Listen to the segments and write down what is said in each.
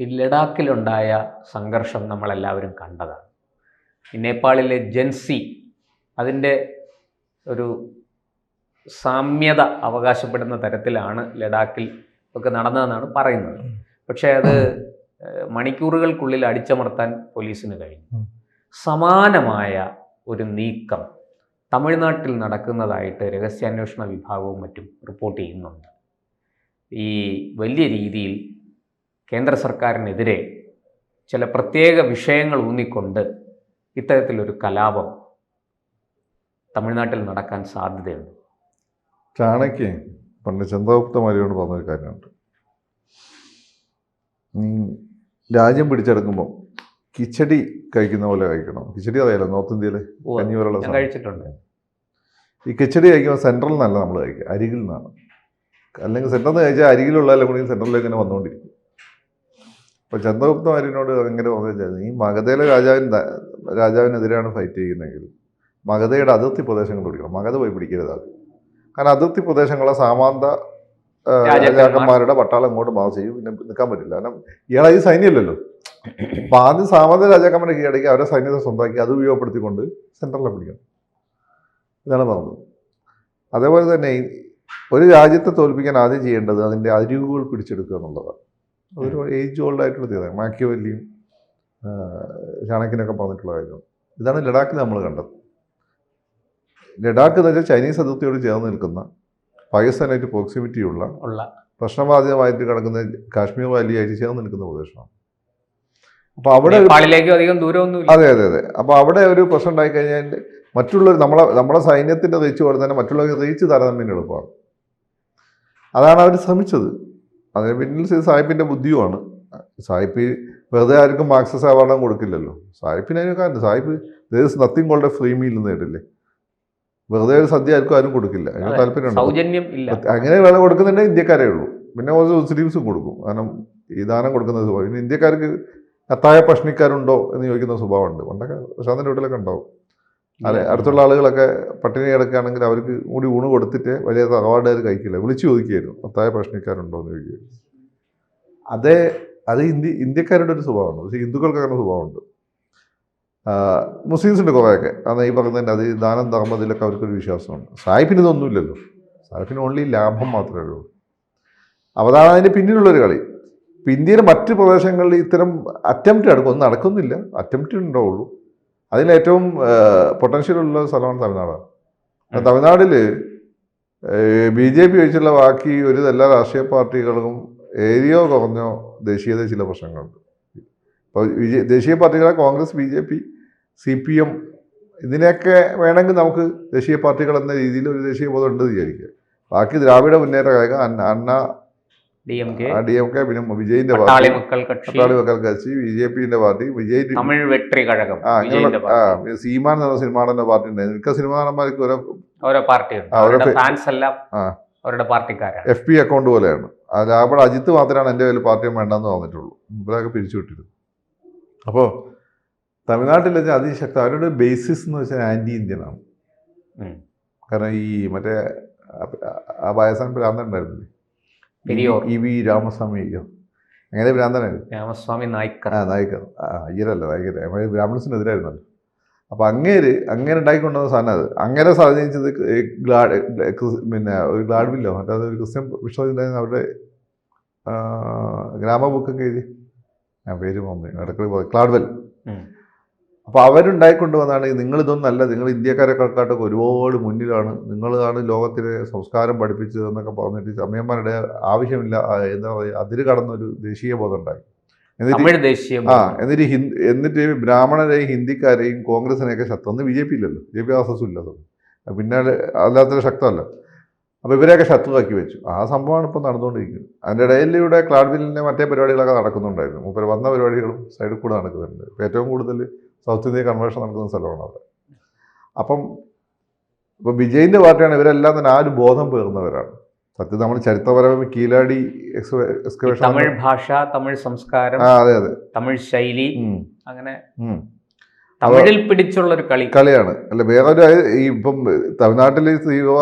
ഈ ലഡാക്കിലുണ്ടായ സംഘർഷം നമ്മളെല്ലാവരും കണ്ടതാണ്. ഈ നേപ്പാളിലെ ജൻസി അതിൻ്റെ ഒരു സാമ്യത അവകാശപ്പെടുന്ന തരത്തിലാണ് ലഡാക്കിൽ ഒക്കെ നടന്നതെന്നാണ് പറയുന്നത്. പക്ഷേ അത് മണിക്കൂറുകൾക്കുള്ളിൽ അടിച്ചമർത്താൻ പോലീസിന് കഴിഞ്ഞു. സമാനമായ ഒരു നീക്കം തമിഴ്നാട്ടിൽ നടക്കുന്നതായിട്ട് രഹസ്യാന്വേഷണ വിഭാഗവും മറ്റും റിപ്പോർട്ട് ചെയ്യുന്നുണ്ട്. ഈ വലിയ രീതിയിൽ കേന്ദ്ര സർക്കാരിനെതിരെ ചില പ്രത്യേക വിഷയങ്ങൾ ഊന്നിക്കൊണ്ട് ഇത്തരത്തിലൊരു കലാപം തമിഴ്നാട്ടിൽ നടക്കാൻ സാധ്യതയുണ്ട്. ചാണക്യൻ പണ്ട് ചന്ദ്രഗുപ്തമാരിയോട് പറഞ്ഞൊരു കാര്യമുണ്ട്. നീ രാജ്യം പിടിച്ചെടുക്കുമ്പോൾ കിച്ചടി കഴിക്കുന്ന പോലെ കഴിക്കണം. കിച്ചടി അറിയാലോ, നോർത്ത് ഇന്ത്യയിലെ കഞ്ഞി പോലുള്ള കഴിച്ചിട്ടുണ്ട്. ഈ കിച്ചടി കഴിക്കുമ്പോൾ സെൻട്രൽ നിന്നല്ല നമ്മൾ കഴിക്കുക, അരികിൽ നിന്നാണ്. അല്ലെങ്കിൽ സെൻട്രൽ നിന്ന് കഴിച്ചാൽ അരികിലുള്ള എല്ലാം കൂടി സെൻട്രലിലേക്ക് ഇങ്ങനെ വന്നുകൊണ്ടിരിക്കും. അപ്പോൾ ചന്ദ്രഗുപ്തമാരിനോട് അങ്ങനെ പറഞ്ഞാൽ നീ മഗധയിലെ രാജാവിനെതിരെയാണ് ഫൈറ്റ് ചെയ്യുന്നതെങ്കിൽ മഗധയുടെ അതിർത്തി പ്രദേശങ്ങൾ പിടിക്കണം. മഗധ പോയി പിടിക്കരുത് അത്. കാരണം അതിർത്തി പ്രദേശങ്ങളെ സാമാന്ത രാജാക്കന്മാരുടെ പട്ടാളം ഇങ്ങോട്ട് മാസ് ചെയ്യും. പിന്നെ നിൽക്കാൻ പറ്റില്ല. കാരണം ഇയാളെ ഈ സൈന്യമല്ലല്ലോ. അപ്പം ആദ്യം സാമാന്യ രാജാക്കന്മാരെ കീഴടക്കി അവരെ സൈന്യത്തെ സ്വന്തമാക്കി അത് ഉപയോഗപ്പെടുത്തിക്കൊണ്ട് സെൻട്രലിനെ പിടിക്കണം. ഇതാണ് പറഞ്ഞത്. അതേപോലെ തന്നെ ഒരു രാജ്യത്തെ തോൽപ്പിക്കാൻ ആദ്യം ചെയ്യേണ്ടത് അതിൻ്റെ അരികുകൾ പിടിച്ചെടുക്കുക എന്നുള്ളതാണ്. അതൊരു ഏജ് ഓൾഡ് ആയിട്ടുള്ള തീരുമാനം. മാക്കിയവല്ലിയും ചാണക്യനൊക്കെ പറഞ്ഞിട്ടുള്ള കാര്യമാണ്. ഇതാണ് ലഡാക്കിൽ നമ്മൾ കണ്ടത്. ലഡാക്ക് എന്ന് വെച്ചാൽ ചൈനീസ് അതിർത്തിയോട് ചേർന്ന് നിൽക്കുന്ന പാകിസ്ഥാനായിട്ട് പ്രോക്സിമിറ്റിയുള്ള പ്രശ്നബാധിതമായിട്ട് കിടക്കുന്ന കാശ്മീർ വാലിയായിട്ട് ചേർന്ന് നിൽക്കുന്ന പ്രദേശമാണ്. അപ്പോൾ അവിടെ അധികം ദൂരമൊന്നും. അതെ അതെ അതെ. അപ്പോൾ അവിടെ ഒരു പ്രശ്നം ഉണ്ടായിക്കഴിഞ്ഞാൽ മറ്റുള്ളവർ നമ്മുടെ സൈന്യത്തിൻ്റെ റീച്ച് പോലെ തന്നെ മറ്റുള്ളവർ റീച്ച് താരതമ്യം എളുപ്പമാണ്. അതാണ് അവർ ശ്രമിച്ചത്. അതിന് പിന്നിൽ സാഹിബിൻ്റെ ബുദ്ധിയുമാണ്. സാഹിബ് വെറുതെ ആർക്കും മാർക്സസ് അവാർഡും കൊടുക്കില്ലല്ലോ. സാഹിബിന് അതിന് കാരണം Sahib there is nothing called a free meal എന്ന് കേട്ടില്ലേ. വെറുതെ ഒരു സദ്യ ആർക്കും കൊടുക്കില്ല. അതിന് താല്പര്യമുണ്ട്. അങ്ങനെ വേണം കൊടുക്കുന്നുണ്ടെങ്കിൽ ഇന്ത്യക്കാരേ ഉള്ളൂ. പിന്നെ കുറച്ച് മുസ്ലിംസും കൊടുക്കും. കാരണം ഈ ദാനം കൊടുക്കുന്ന സ്വഭാവം. പിന്നെ ഇന്ത്യക്കാർക്ക് അത്തായ പ്രശ്നിക്കാരുണ്ടോ എന്ന് ചോദിക്കുന്ന സ്വഭാവമുണ്ട്. പണ്ടൊക്കെ പ്രശാന്തൻ്റെ വീട്ടിലൊക്കെ ഉണ്ടാവും. അതെ, അടുത്തുള്ള ആളുകളൊക്കെ പട്ടിണി കിടക്കുകയാണെങ്കിൽ അവർക്ക് കൂടി ഊണ് കൊടുത്തിട്ട് വലിയ അവാർഡുകാർ കഴിക്കില്ല, വിളിച്ചു ചോദിക്കുകയായിരുന്നു അത്തായ പ്രശ്നിക്കാരുണ്ടോ എന്ന് ചോദിക്കുകയായിരുന്നു. അത് ഇന്ത്യക്കാരുടെ ഒരു സ്വഭാവമാണ്. പക്ഷേ ഹിന്ദുക്കൾക്ക് അങ്ങനെ സ്വഭാവമുണ്ട്. മുസ്ലിംസിൻ്റെ കുറേയൊക്കെ അന്ന് ഈ പറയുന്നതിൻ്റെ അത് ദാനം ധർമ്മത്തിലൊക്കെ അവർക്കൊരു വിശ്വാസമുണ്ട്. സാഹിബിന് ഇതൊന്നുമില്ലല്ലോ. സാഹിബിന് ഓൺലി ലാഭം മാത്രമേ ഉള്ളൂ. അപ്പോൾ അതാണ് അതിൻ്റെ പിന്നിലുള്ളൊരു കളി. ഇപ്പം ഇന്ത്യയിലെ മറ്റ് പ്രദേശങ്ങളിൽ ഇത്തരം അറ്റംപ്റ്റ് ഒന്നും നടക്കുന്നില്ല. അറ്റംപ്റ്റ് ഉണ്ടാവുള്ളൂ. അതിലേറ്റവും പൊട്ടൻഷ്യലുള്ള സ്ഥലമാണ് തമിഴ്നാടാണ്. തമിഴ്നാട്ടിൽ BJP ഒഴിച്ചുള്ള ബാക്കി എല്ലാ രാഷ്ട്രീയ പാർട്ടികൾക്കും ഏരിയോ കുറഞ്ഞോ ദേശീയത ചില പ്രശ്നങ്ങളുണ്ട്. അപ്പോൾ ദേശീയ പാർട്ടികളെ കോൺഗ്രസ്, BJP, CPM ഇതിനെയൊക്കെ വേണമെങ്കിൽ നമുക്ക് ദേശീയ പാർട്ടികൾ എന്ന രീതിയിൽ ഒരു ദേശീയ ബോധം ഉണ്ടെന്ന് വിചാരിക്കുക. ബാക്കി ദ്രാവിഡ മുന്നേറ്റ കഴകം, DMK, പിന്നെ വിജയിന്റെ പാർട്ടി, പട്ടാളി മക്കൾ കക്ഷി, BJPന്റെ പാർട്ടി, തമിഴ് വെട്രി കഴകം, സീമാൻ എന്ന സിനിമാടന്റെ പാർട്ടി ഉണ്ടായിരുന്നു. മിക്ക സിനിമാ നടന്മാർക്ക് ഓരോ പാർട്ടി FP അക്കൗണ്ട് പോലെയാണ്. അവിടെ അജിത്ത് മാത്രമാണ് എൻ്റെ പേരിൽ പാർട്ടിയും വേണ്ടെന്ന് പറഞ്ഞിട്ടുള്ളൂ. ഇവരൊക്കെ പിരിച്ചുവിട്ടിരുന്നു. അപ്പോൾ തമിഴ്നാട്ടിൽ വെച്ചാൽ അതിശക്തി അവരുടെ ബേസിസ് എന്ന് വെച്ചാൽ ആൻറ്റി ഇന്ത്യനാണ്. കാരണം ഈ മറ്റേ ആ പായസം ഭ്രാന്തണ്ടായിരുന്നില്ലേ, EV രാമസ്വാമി അയ്യർ, അങ്ങനെ ഭ്രാന്തനായിരുന്നു. രാമസ്വാമി നായ്ക്കർ, അയ്യരല്ല നായ്ക്കർ, ബ്രാഹ്മണസിനെതിരായിരുന്നല്ലോ. അപ്പോൾ അങ്ങനെ ഉണ്ടായിക്കൊണ്ടുവന്ന സാധനം അത്. അങ്ങനെ സ്വാധീനിച്ചത് പിന്നെ ഒരു ഗ്ലാഡ്വില്ലോ മറ്റേ ഒരു ക്രിസ്ത്യൻ വിശ്വാസം അവരുടെ ഗ്രാമബുക്കൊക്കെ എഴുതി, ഞാൻ പേര് ഇടയ്ക്ക് ക്ലാഡ്വെൽ. അപ്പോൾ അവരുണ്ടായിക്കൊണ്ടുവന്നാണ് നിങ്ങളിതൊന്നല്ല, നിങ്ങൾ ഇന്ത്യക്കാരെക്കാട്ടൊക്കെ ഒരുപാട് മുന്നിലാണ്, നിങ്ങളാണ് ലോകത്തിലെ സംസ്കാരം പഠിപ്പിച്ചത് എന്നൊക്കെ പറഞ്ഞിട്ട് ചമയന്മാരുടെ ആവശ്യമില്ല, എന്താ പറയുക, അതിര് കടന്നൊരു ദേശീയ ബോധം ഉണ്ടായി. എന്നിട്ട് ബ്രാഹ്മണരെയും ഹിന്ദിക്കാരെയും കോൺഗ്രസിനെയൊക്കെ ശക്തം. ഒന്നും BJP ഇല്ലല്ലോ, BJP ആസസും ഇല്ലത്, പിന്നെ അല്ലാത്തൊരു ശക്തമല്ല. അപ്പോൾ ഇവരെയൊക്കെ ശത്രുവാക്കി വെച്ചു. ആ സംഭവമാണ് ഇപ്പോൾ നടന്നുകൊണ്ടിരിക്കുന്നത്. അതിൻ്റെ ഇടയിലൂടെ ക്ലാഡ്വില്ലിൻ്റെ മറ്റേ പരിപാടികളൊക്കെ നടക്കുന്നുണ്ടായിരുന്നു. മൂപ്പർ വന്ന പരിപാടികളും സൈഡിൽ കൂടെ നടക്കുന്നുണ്ട്. ഇപ്പോൾ ഏറ്റവും കൂടുതൽ സൗത്ത് ഇന്ത്യ കൺവേർഷൻ നടക്കുന്ന സ്ഥലമാണ് അവിടെ. അപ്പോൾ വിജയിൻ്റെ പാർട്ടിയാണ്. ഇവരെല്ലാം തന്നെ ആ ഒരു ബോധം പേർന്നവരാണ്. സത്യം നമ്മൾ ചരിത്രപരമായി കീലാടി എക്സ്കവേഷൻ, തമിഴ് ഭാഷ, തമിഴ് സംസ്കാരം, അതെ അതെ, തമിഴ് ശൈലി, അങ്ങനെ തമിഴിൽ പിടിച്ചുള്ള ഒരു കളിയാണ്. അല്ല വേറൊരു ഇപ്പം തമിഴ്നാട്ടിൽ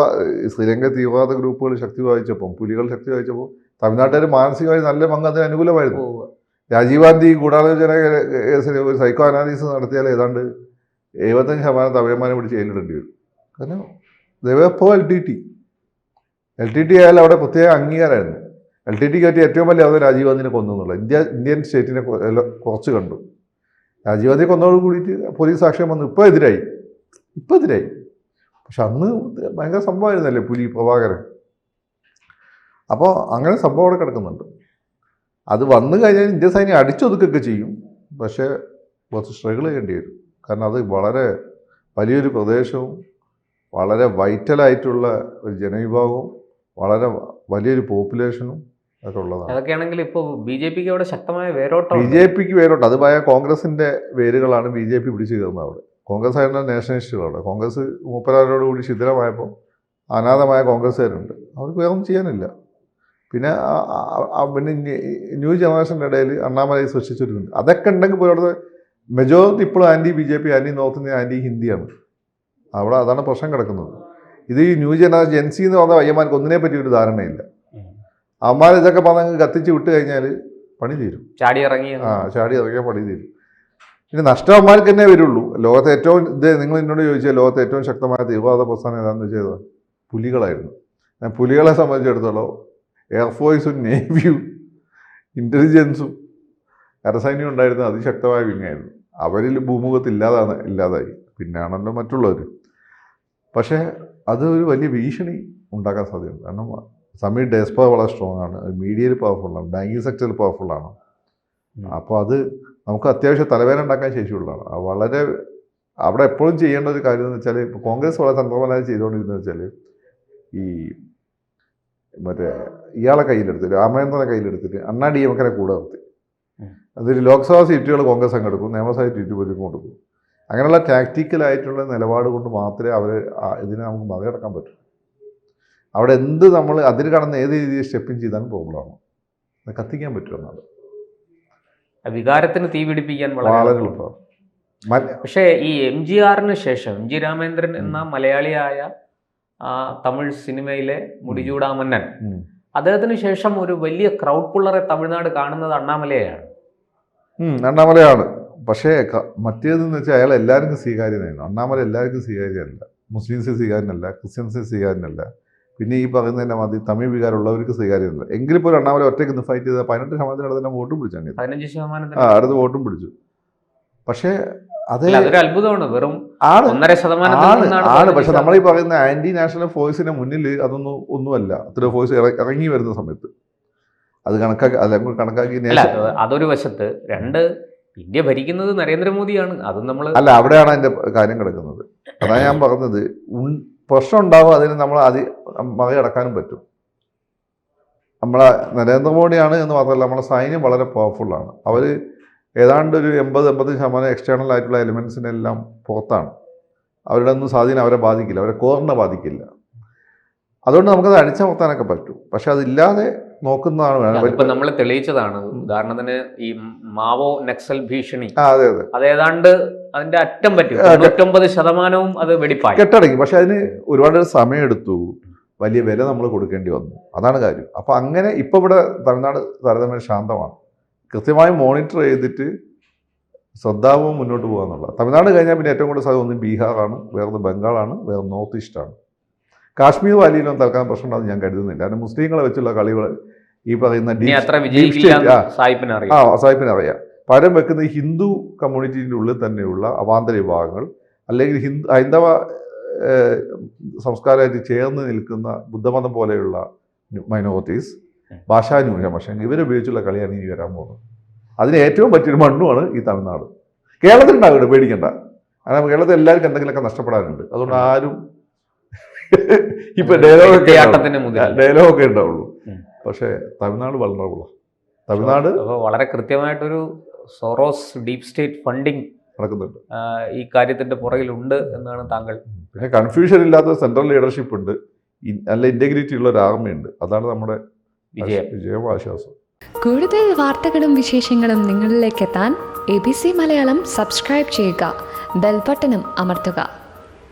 ശ്രീലങ്ക തീവ്രവാദ ഗ്രൂപ്പുകൾ ശക്തി വായിച്ചപ്പോൾ, പുലികൾ ശക്തി വായിച്ചപ്പോൾ തമിഴ്നാട്ടുകാർ മാനസികമായി നല്ല പങ്ക് അതിന് അനുകൂലമായിരുന്നു. രാജീവ് ഗാന്ധി ഗൂഢാലോചന കേസിൽ ഒരു സൈക്കോ അനാലിസിസ് നടത്തിയാൽ ഏതാണ്ട് 75% തമിഴന്മാരെ പിടിച്ച് ജയിലിടേണ്ടി വരും. കാരണം ദേവപ്പോ LTT ആയാലും അവിടെ പ്രത്യേക അംഗീകാരമായിരുന്നു. LTTക്ക് പറ്റി ഏറ്റവും വലിയ അത് രാജീവ് ഗാന്ധിനെ കൊന്നു എന്നുള്ളത്. ഇന്ത്യൻ സ്റ്റേറ്റിനെ കുറച്ച് കണ്ടു. രാജീവ് ഗാന്ധി കൊന്നതോട് കൂടിയിട്ട് പോലീസ് സാക്ഷ്യം വന്നു. ഇപ്പോൾ എതിരായി. പക്ഷെ അന്ന് ഭയങ്കര സംഭവമായിരുന്നല്ലേ പുലി പ്രഭാകരൻ. അപ്പോൾ അങ്ങനെ സംഭവം അവിടെ കിടക്കുന്നുണ്ട്. അത് വന്നു കഴിഞ്ഞാൽ ഇന്ത്യൻ സൈന്യം അടിച്ചൊതുക്കൊക്കെ ചെയ്യും. പക്ഷേ കുറച്ച് സ്ട്രഗിൾ ചെയ്യേണ്ടി വരും. കാരണം അത് വളരെ വലിയൊരു പ്രദേശവും വളരെ വൈറ്റലായിട്ടുള്ള ഒരു ജനവിഭാഗവും വളരെ വലിയൊരു പോപ്പുലേഷനും ഒക്കെ ഉള്ളതാണ്. അതൊക്കെയാണെങ്കിൽ ഇപ്പോൾ BJPക്ക് അവിടെ ശക്തമായ വേരോട്ടം. BJPക്ക് വേരോട്ടം അത് ഭയ കോൺഗ്രസിൻ്റെ വേരുകളാണ് BJP പിടിച്ചു കയറുന്നത് അവിടെ. കോൺഗ്രസ് ആയിരുന്ന നാഷണലിസ്റ്റുകളവിടെ. കോൺഗ്രസ് മൂപ്പരാരോടുകൂടി ശിഥിലമായപ്പോൾ അനാഥമായ കോൺഗ്രസ്സുകാരുണ്ട്. അവർക്ക് വേറൊന്നും ചെയ്യാനില്ല. പിന്നെ ന്യൂ ജനറേഷൻ്റെ ഇടയിൽ അണ്ണാമലൈ സൃഷ്ടിച്ചിട്ടുണ്ട്. അതൊക്കെ ഉണ്ടെങ്കിൽ പോലും അവിടെ മെജോറിറ്റി ഇപ്പോഴും BJP, anti North India, anti ഹിന്ദിയാണ്. അവിടെ അതാണ് പ്രശ്നം കിടക്കുന്നത്. ഇത് ഈ ന്യൂ ജനറേഷൻ ജെൻസി എന്ന് പറഞ്ഞ പയ്യന്മാർക്ക് ഒന്നിനെ പറ്റി ഒരു ധാരണയില്ല. അവന്മാർ ഇതൊക്കെ പറഞ്ഞ് കത്തിച്ച് വിട്ട് കഴിഞ്ഞാൽ പണി തീരും. ചാടി ഇറങ്ങിയാൽ പണി തീരും. ഇനി നഷ്ടം അവന്മാർക്ക് തന്നെ വരുള്ളൂ. ലോകത്തെ ഏറ്റവും നിങ്ങൾ എന്നോട് ചോദിച്ചാൽ ലോകത്തെ ഏറ്റവും ശക്തമായ തീവ്രവാദ പ്രസ്ഥാനം ഏതാണെന്ന് വെച്ചാൽ പുലികളായിരുന്നു. ഞാൻ പുലികളെ സംബന്ധിച്ചിടത്തോളം എയർഫോഴ്സും നേവിയും ഇൻ്റലിജൻസും കരസൈന്യം ഉണ്ടായിരുന്ന അതിശക്തമായ വിങ്ങായിരുന്നു. അവരിൽ ഭൂമുഖത്ത് ഇല്ലാതായി. പിന്നാണല്ലോ മറ്റുള്ളവർ. പക്ഷേ അത് ഒരു വലിയ ഭീഷണി ഉണ്ടാക്കാൻ സാധ്യതയുണ്ട്. കാരണം സമീർ ഡെസ്പ വളരെ സ്ട്രോങ് ആണ്, മീഡിയയിൽ പവർഫുള്ളാണ്, ബാങ്കിങ് സെക്ടറിൽ പവർഫുള്ളാണ്. അപ്പോൾ അത് നമുക്ക് അത്യാവശ്യം തലവേദന ഉണ്ടാക്കാൻ ശേഷിയുള്ളതാണ്. വളരെ അവിടെ എപ്പോഴും ചെയ്യേണ്ട ഒരു കാര്യം എന്ന് വെച്ചാൽ ഇപ്പോൾ കോൺഗ്രസ് വളരെ തന്ത്രപരമായി ചെയ്തുകൊണ്ടിരുന്നത് വെച്ചാൽ ഈ ഇയാളെ കയ്യിലെടുത്തിട്ട് രാമചന്ദ്രനെ കയ്യിലെടുത്തിട്ട് അണ്ണാ DMKനെ കൂടെ നിർത്തി. അതൊരു ലോക്സഭാ സീറ്റുകൾ കോൺഗ്രസ് അങ്ങെടുക്കും, നിയമസഭാ സീറ്റ് പോലും കൊടുക്കും. അങ്ങനെയുള്ള ടാക്റ്റിക്കലായിട്ടുള്ള നിലപാട് കൊണ്ട് മാത്രമേ അവർ ഇതിനെ നമുക്ക് മറികടക്കാൻ പറ്റൂ. അവിടെ എന്ത് നമ്മൾ അതിൽ കടന്ന് ഏത് രീതിയിൽ സ്റ്റെപ്പിങ് ചെയ്താലും പ്രോബ്ലമാണ്. അത് കത്തിക്കാൻ പറ്റുമെന്നാണ്. വികാരത്തിന് തീ പിടിപ്പിക്കാൻ വളരെ എളുപ്പമാണ്. പക്ഷേ ഈ MGRന് ശേഷം MG രാമേന്ദ്രൻ എന്ന മലയാളിയായ തമിഴ് സിനിമയിലെ മുടിചൂടാമന്നൻ, അദ്ദേഹത്തിന് ശേഷം ഒരു വലിയ ക്രൗഡ് പുള്ളറെ തമിഴ്നാട് കാണുന്നത് അണ്ണാമലയാണ്. പക്ഷേ മറ്റേതെന്ന് വെച്ചാൽ അയാൾ എല്ലാവർക്കും സ്വീകാര്യനായിരുന്നു. അണ്ണാമല എല്ലാവർക്കും സ്വീകാര്യമല്ല. മുസ്ലിംസ് സ്വീകാര്യനല്ല, ക്രിസ്ത്യൻസ് സ്വീകാര്യനല്ല, പിന്നെ ഈ പറയുന്നതിൻ്റെ മതി തമിഴ് വികാരമുള്ളവർക്ക് സ്വീകാര്യമല്ല. എങ്കിലും ഇപ്പോൾ അണ്ണാമല ഒറ്റയ്ക്ക് നിന്ന് ഫൈറ്റ് ചെയ്ത 18% തന്നെ വോട്ടും പിടിച്ചു. 15% അടുത്ത് വോട്ടും പിടിച്ചു. പക്ഷേ അതൊരു അത്ഭുതമാണ്. വെറും 1.5% ആണ്. പക്ഷെ നമ്മൾ ഈ പറയുന്ന ആന്റി നാഷണൽ ഫോഴ്സിന് മുന്നിൽ അതൊന്നും ഒന്നുമല്ല. അത്ര ഫോഴ്സ് ഇറങ്ങി വരുന്ന സമയത്ത് അത് കണക്കാക്കി അതൊരു വശത്ത്. രണ്ട്, ഇന്ത്യ ഭരിക്കുന്നത് നരേന്ദ്രമോദിയാണ്. അതും നമ്മൾ അവിടെയാണ് അതിന്റെ കാര്യം കിടക്കുന്നത്. അതാണ് ഞാൻ പറഞ്ഞത്. പ്രശ്നം ഉണ്ടാവും, അതിന് നമ്മൾ മറികടക്കാനും പറ്റും. നമ്മളെ നരേന്ദ്രമോദിയാണ് എന്ന് മാത്രമല്ല, നമ്മളെ സൈന്യം വളരെ പവർഫുള്ളാണ്. അവർ ഏതാണ്ട് ഒരു 80-85% എക്സ്റ്റേണൽ ആയിട്ടുള്ള എലിമെൻസിനെല്ലാം പുറത്താണ്. അവരുടെ ഒന്നും സ്വാധീനം അവരെ ബാധിക്കില്ല, അവരെ കോറിനെ ബാധിക്കില്ല. അതുകൊണ്ട് നമുക്കത് അടിച്ചമർത്താനൊക്കെ പറ്റും. പക്ഷെ അതില്ലാതെ നോക്കുന്നതാണ് വേണം. ഇപ്പം നമ്മൾ തെളിയിച്ചതാണ്. ഉദാഹരണത്തിന് ഈ മാവോ നക്സൽ ഭീഷണി, അതെ അത് ഏതാണ്ട് അതിന്റെ അറ്റം പറ്റി 99% അത് വെടിപ്പായി കെട്ടടങ്ങി. പക്ഷെ അതിന് ഒരുപാട് സമയമെടുത്തു, വലിയ വില നമ്മൾ കൊടുക്കേണ്ടി വന്നു. അതാണ് കാര്യം. അപ്പം അങ്ങനെ ഇപ്പം ഇവിടെ തമിഴ്നാട് താരതമ്യം ശാന്തമാണ്. കൃത്യമായി മോണിറ്റർ ചെയ്തിട്ട് ശ്രദ്ധാപൂർവ്വം മുന്നോട്ട് പോകാന്നുള്ളത്. തമിഴ്നാട് കഴിഞ്ഞാൽ പിന്നെ ഏറ്റവും കൂടുതൽ സാധ്യത ഒന്ന് ബീഹാറാണ്, വേറൊന്ന് ബംഗാളാണ്, വേറെ നോർത്ത് ഈസ്റ്റാണ്. കാശ്മീർ വാലിയിലും തൽക്കാലം പ്രശ്നം ഉണ്ടാകും ഞാൻ കരുതുന്നില്ല. കാരണം മുസ്ലിങ്ങളെ വെച്ചുള്ള കളികൾ ഈ പറയുന്ന സാഹിബിന് അറിയാം. പകരം വെക്കുന്ന ഹിന്ദു കമ്മ്യൂണിറ്റീൻ്റെ ഉള്ളിൽ തന്നെയുള്ള അവാന്തര വിഭാഗങ്ങൾ, അല്ലെങ്കിൽ ഹൈന്ദവ സംസ്കാരമായിട്ട് ചേർന്ന് നിൽക്കുന്ന ബുദ്ധമതം പോലെയുള്ള മൈനോറിറ്റീസ്, ഭാഷാന്യൂനപക്ഷം, ഇവരുപയോഗിച്ചുള്ള കളിയാണ് ഇനി വരാൻ പോകുന്നത്. അതിന് ഏറ്റവും പറ്റിയൊരു മണ്ണുമാണ് ഈ തമിഴ്നാട്. കേരളത്തിലുണ്ടാവില്ല, പേടിക്കണ്ട. കാരണം കേരളത്തിൽ എല്ലാവർക്കും എന്തെങ്കിലുമൊക്കെ നഷ്ടപ്പെടാനുണ്ട്. അതുകൊണ്ട് ആരും ഇപ്പൊ ഡയലോഗൊക്കെ ഉണ്ടാവുള്ളൂ. പക്ഷേ തമിഴ്നാട് വളറബിളാണ്. തമിഴ്നാട് വളരെ കൃത്യമായിട്ടൊരു സോറോസ് ഡീപ് സ്റ്റേറ്റ് ഫണ്ടിങ് നടക്കുന്നുണ്ട്. ഈ കാര്യത്തിന്റെ പുറകിലുണ്ട് എന്നാണ് താങ്കൾ. പിന്നെ കൺഫ്യൂഷൻ ഇല്ലാത്ത സെൻട്രൽ ലീഡർഷിപ്പ് ഉണ്ട്, നല്ല ഇന്റഗ്രിറ്റി ഉള്ള ഒരു ആർമിയുണ്ട്. അതാണ് നമ്മുടെ വിജയം, ആശ്വാസം. കൂടുതൽ വാർത്തകളും വിശേഷങ്ങളും നിങ്ങളിലേക്ക് എത്താൻ ABC മലയാളം സബ്സ്ക്രൈബ് ചെയ്യുക, ബെൽ ബട്ടണും അമർത്തുക.